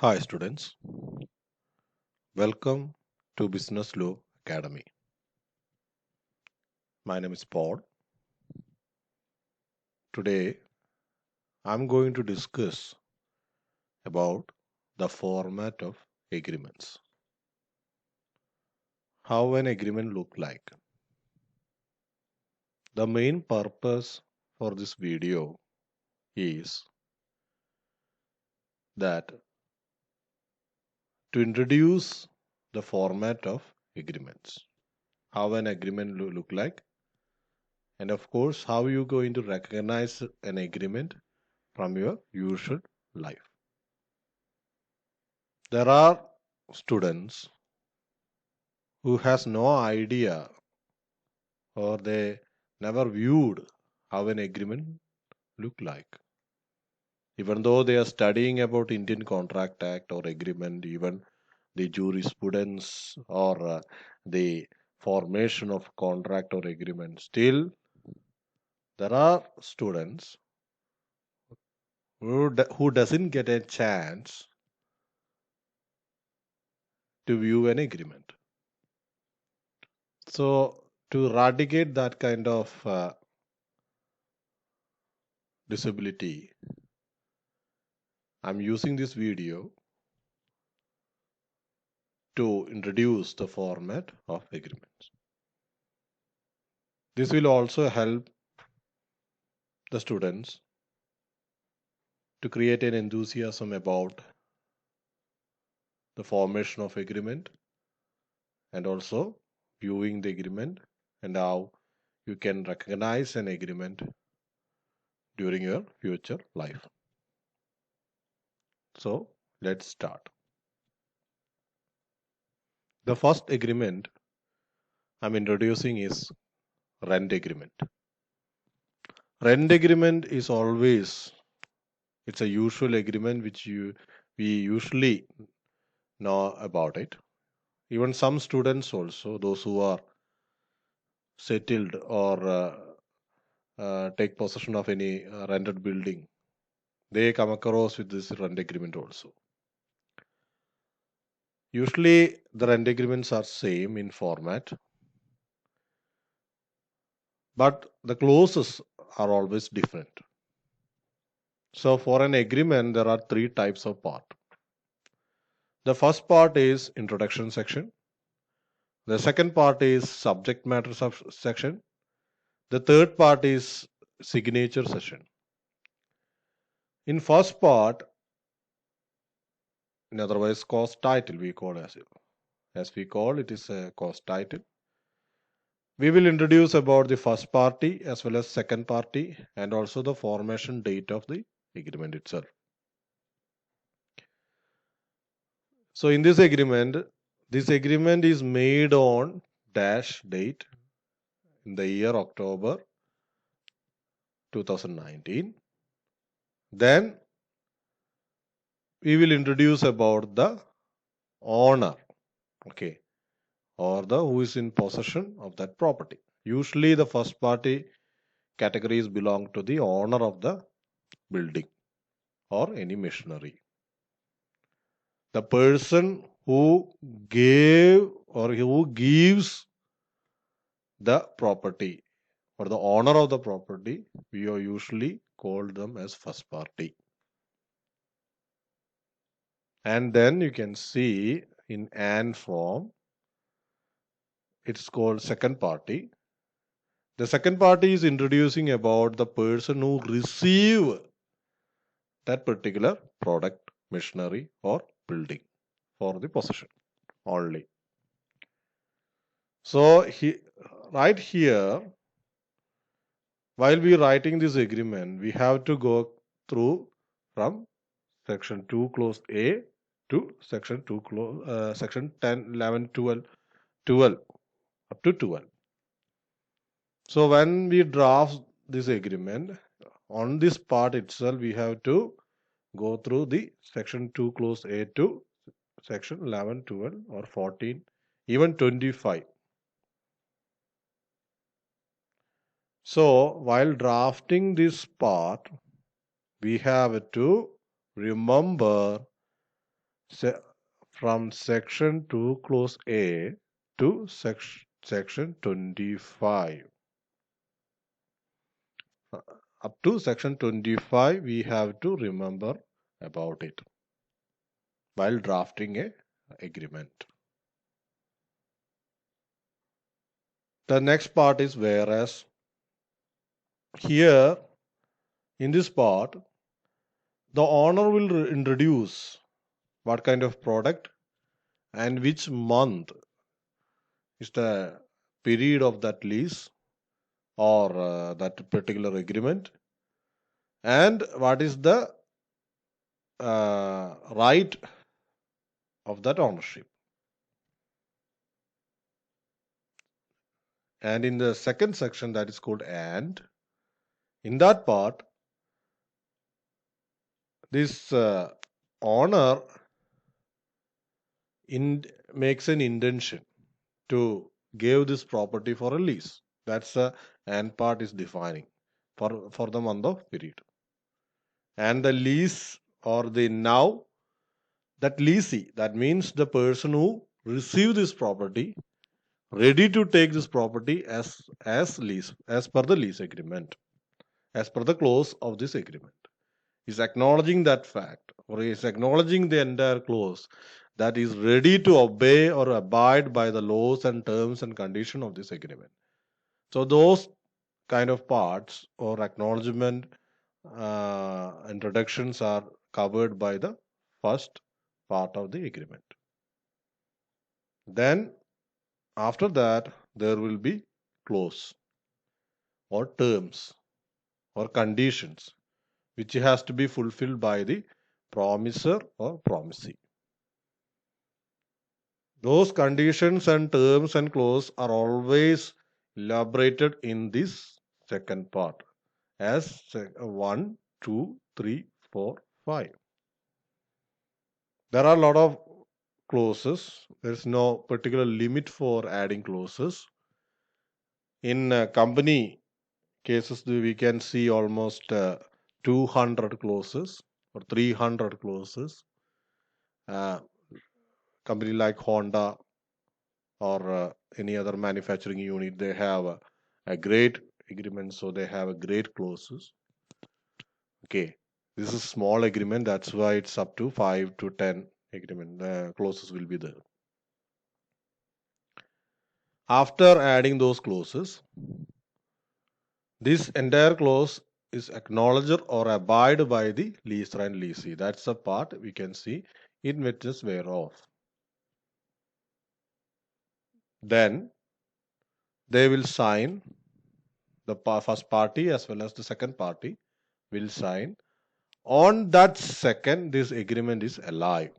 Hi students, welcome to Business Law Academy. My name is Paul. Today I'm going to discuss about the format of agreements. How an agreement look like. The main purpose for this video is that to introduce the format of agreements. How an agreement look like, and of course how you going to recognize an agreement from your usual life. There are students who has no idea or they never viewed how an agreement look like. Even though they are studying about Indian Contract Act or agreement, even the jurisprudence or the formation of contract or agreement, still there are students who doesn't get a chance to view an agreement. So to eradicate that kind of disability, I'm using this video to introduce the format of agreements. This will also help the students to create an enthusiasm about the formation of agreement and also viewing the agreement and how you can recognize an agreement during your future life. So let's start. The first agreement I'm introducing is rent agreement. Rent agreement is always it's a usual agreement which we usually know about it. Even some students also, those who are settled or take possession of any rented building, they come across with this rent agreement also. Usually the rent agreements are same in format, but the clauses are always different. So for an agreement, there are three types of part. The first part is introduction section. The second part is subject matter section. The third part is signature session. In first part, in otherwise course title, we call as we call it is a course title. We will introduce about the first party as well as second party and also the formation date of the agreement itself. So in this agreement is made on dash date in the year October 2019. Then we will introduce about the owner, okay, or the who is in possession of that property. Usually the first party categories belong to the owner of the building or any machinery. The person who gave or who gives the property or the owner of the property, we are usually called them as first party. And then you can see in an form, it's called second party. The second party is introducing about the person who receive that particular product, machinery or building for the possession only. So right here, while we writing this agreement, we have to go through from section 2 clause A to section 2 clause section 10, 11, 12, 12 up to 12. So when we draft this agreement, on this part itself, we have to go through the section 2 clause A to section 11, 12 or 14, even 25. So while drafting this part, we have to remember Se from section 2 clause A to section 25. Up to section 25, we have to remember about it while drafting a agreement. The next part is whereas. Here in this part, the owner will introduce what kind of product and which month is the period of that lease or that particular agreement, and what is the right of that ownership. And in the second section, that is called and, in that part, this owner makes an intention to give this property for a lease. That's the and part is defining for the month of period. And the lease or the now, that leasee, that means the person who received this property, ready to take this property as lease, as per the lease agreement, as per the clause of this agreement, is acknowledging that fact, or is acknowledging the entire clause, that is ready to obey or abide by the laws and terms and condition of this agreement. So those kind of parts or acknowledgement introductions are covered by the first part of the agreement. Then after that, there will be clause or terms or conditions which has to be fulfilled by the promiser or promisee. Those conditions and terms and clause are always elaborated in this second part as 1, 2, 3, 4, 5. There are a lot of clauses. There is no particular limit for adding clauses. In company cases, we can see almost 200 clauses or 300 clauses. Company like Honda or any other manufacturing unit, they have a great agreement, so they have a great clauses. Okay, this is a small agreement, that's why it's up to 5 to 10 agreement clauses will be there. After adding those clauses, this entire clause is acknowledged or abide by the leaser and leasee. That's the part we can see in witness whereof. Then they will sign, the first party as well as the second party will sign. On that second, this agreement is alive.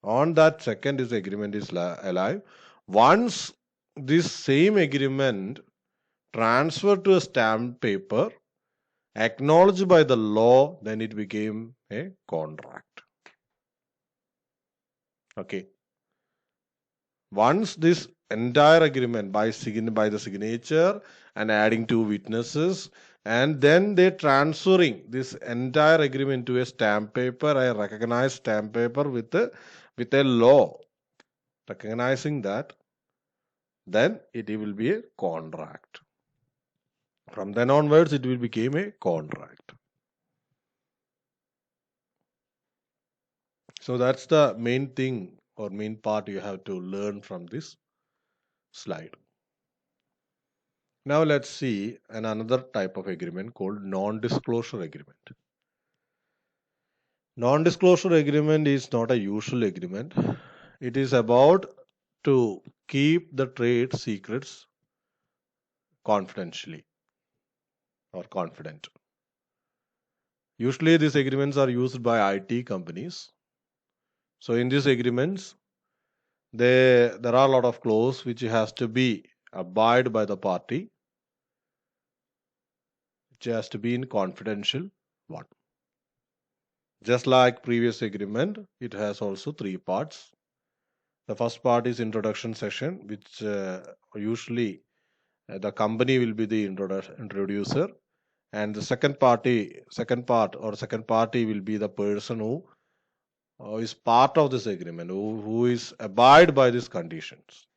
On that second, this agreement is alive. Once this same agreement transferred to a stamp paper, acknowledged by the law, then it became a contract. Okay. Once this entire agreement by the signature and adding two witnesses, and then they transferring this entire agreement to a stamp paper, a recognized stamp paper with a law recognizing that, then it will be a contract. From then onwards, it will become a contract. So that's the main thing or main part you have to learn from this slide. Now let's see another type of agreement called non-disclosure agreement. Non-disclosure agreement is not a usual agreement. It is about to keep the trade secrets confidentially or confident. Usually these agreements are used by IT companies. So in these agreements, there are a lot of clauses which has to be abide by the party, which has to be in confidential one. Just like previous agreement, it has also three parts. The first part is introduction session, which usually the company will be the introducer, and the second party will be the person who is part of this agreement, who is abide by these conditions.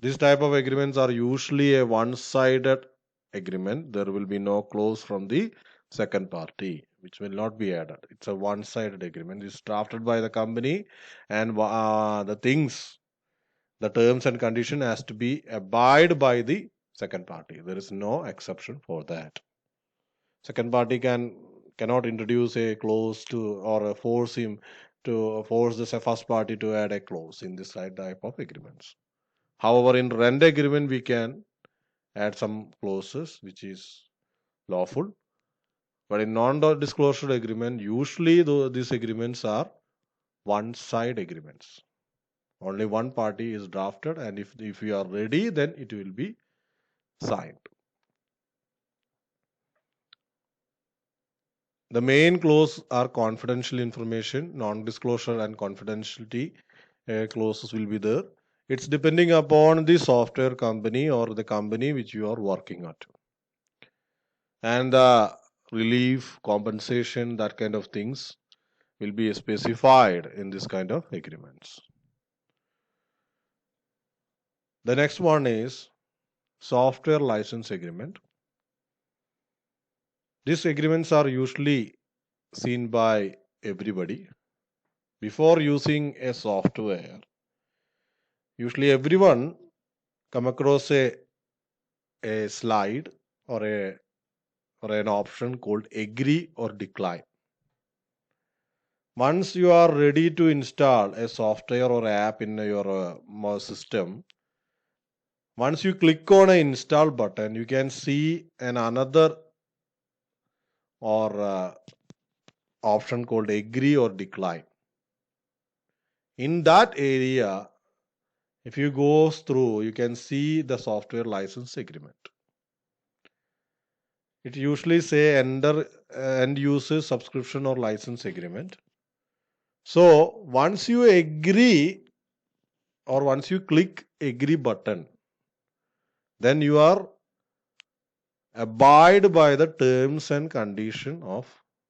This type of agreements are usually a one-sided agreement. There will be no clause from the second party, which will not be added. It's a one-sided agreement. It's drafted by the company, and the terms and condition has to be abide by the second party. There is no exception for that. Second party cannot introduce a clause to or force him to force the first party to add a clause in this type of agreements. However, in rent agreement, we can add some clauses which is lawful. But in non-disclosure agreement, usually these agreements are one-side agreements. Only one party is drafted, and if you are ready, then it will be signed. The main clause are confidential information, non-disclosure and confidentiality clauses will be there. It's depending upon the software company or the company which you are working at. And the relief, compensation, that kind of things will be specified in this kind of agreements. The next one is software license agreement. These agreements are usually seen by everybody. Before using a software, usually everyone come across a slide or an option called agree or decline. Once you are ready to install a software or app in your system, once you click on an install button, you can see another or option called agree or decline. In that area, if you go through, you can see the software license agreement. It usually say end user subscription or license agreement. So once you agree or once you click agree button, then you are abide by the terms and condition of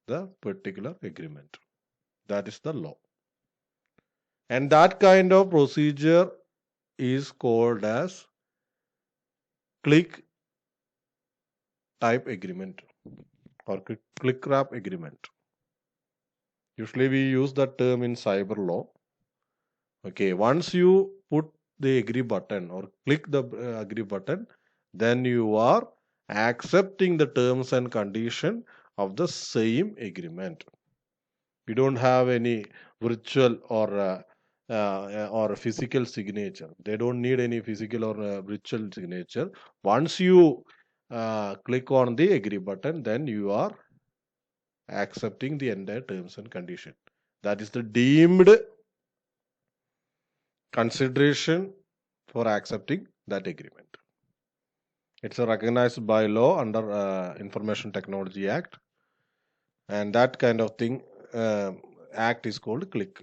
the particular agreement. That is the law. And that kind of procedure is called as click type agreement or click wrap agreement. Usually we use that term in cyber law. Okay, once you put the agree button or click the agree button, then you are accepting the terms and condition of the same agreement. You don't have any virtual or physical signature. They don't need any physical or virtual signature. Once you click on the agree button, then you are accepting the entire terms and condition. That is the deemed consideration for accepting that agreement. It's recognized by law under Information Technology Act, and that kind of thing act is called click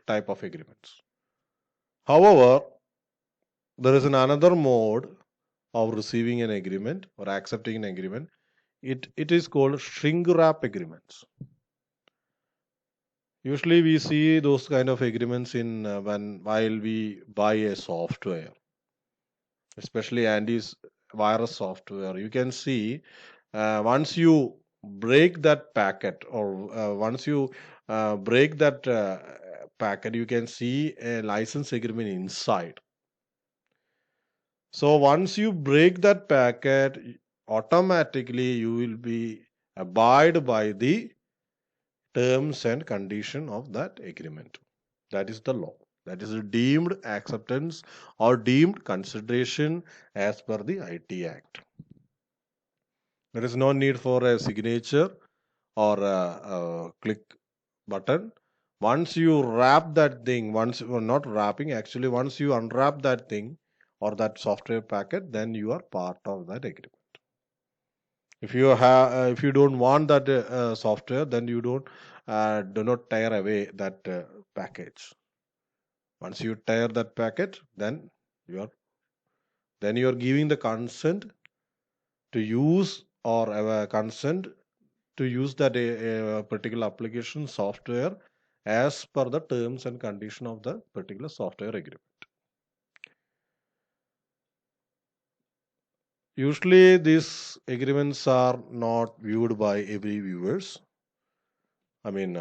type of agreements. However, there is another mode of receiving an agreement or accepting an agreement. It is called shrink wrap agreements. Usually we see those kind of agreements in while we buy a software, especially anti-virus software. You can see once you break that packet or once you break that packet, you can see a license agreement inside. So once you break that packet, automatically you will be abide by the terms and condition of that agreement. That is the law. That is a deemed acceptance or deemed consideration as per the IT Act. There is no need for a signature or a click button. Once you wrap that thing, once you are not wrapping, actually, once you unwrap that thing or that software packet, then you are part of that agreement. If you don't want that software, then you do not tear away that package. Once you tear that packet, then you are giving the consent to use or consent to use that particular application software as per the terms and condition of the particular software agreement. Usually these agreements are not viewed by every viewers. I mean,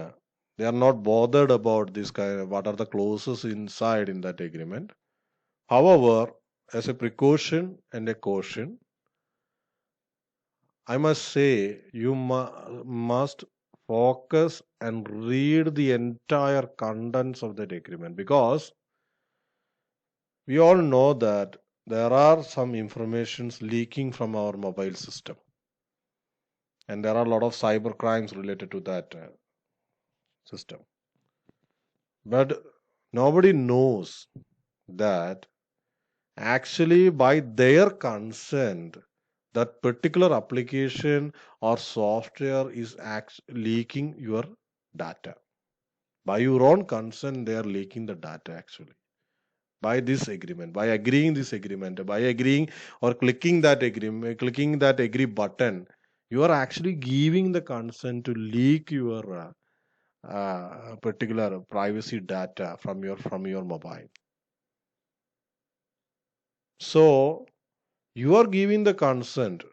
they are not bothered about this kind of what are the clauses inside in that agreement. However, as a precaution and a caution, I must say you must focus and read the entire contents of that agreement, because we all know that there are some informations leaking from our mobile system, and there are a lot of cyber crimes related to that system. But nobody knows that actually by their consent that particular application or software is leaking your data. By your own consent, they are leaking the data actually. By this agreement, by agreeing this agreement, by agreeing or clicking that agreement, clicking that agree button, you are actually giving the consent to leak your particular privacy data from your mobile. So you are giving the consent.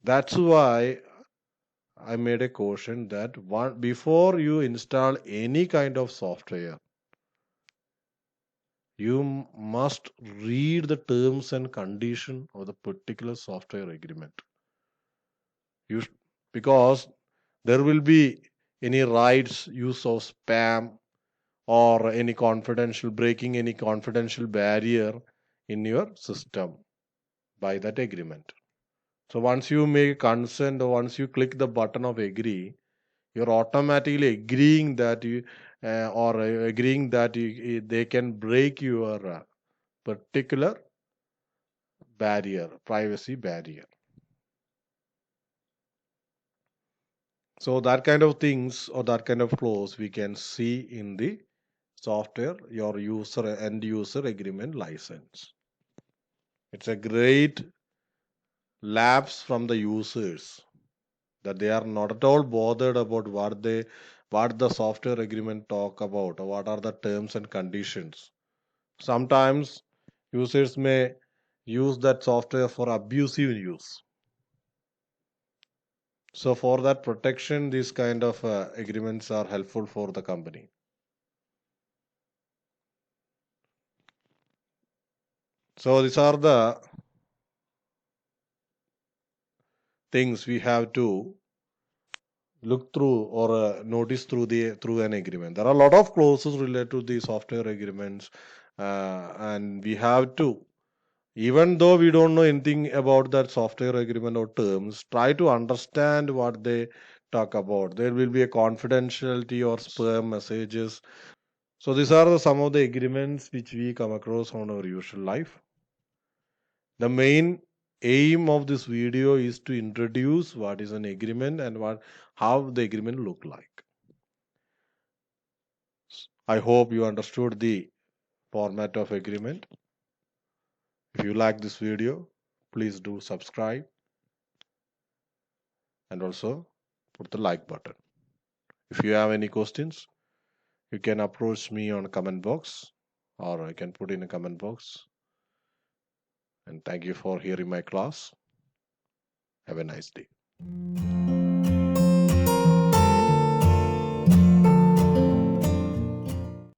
That's why I made a caution that before you install any kind of software, you must read the terms and condition of the particular software agreement. You because there will be any rights, use of spam, or any confidential breaking any confidential barrier in your system by that agreement. So once you make consent or once you click the button of agree, you're automatically agreeing that you or agreeing that they can break your particular barrier, privacy barrier. So that kind of things or that kind of clause we can see in the software, your end user agreement license. It's a great lapse from the users that they are not at all bothered about what the software agreement talk about or what are the terms and conditions. Sometimes users may use that software for abusive use. So for that protection, these kind of agreements are helpful for the company. So these are the things we have to look through or notice through an agreement. There are a lot of clauses related to the software agreements, and we have to, even though we don't know anything about that software agreement or terms, try to understand what they talk about. There will be a confidentiality or spam messages. So these are some of the agreements which we come across on our usual life. The main aim of this video is to introduce what is an agreement and how the agreement look like. I hope you understood the format of agreement. If you like this video, please do subscribe and also put the like button. If you have any questions, you can approach me on comment box or I can put in a comment box. And thank you for hearing my class. Have a nice day.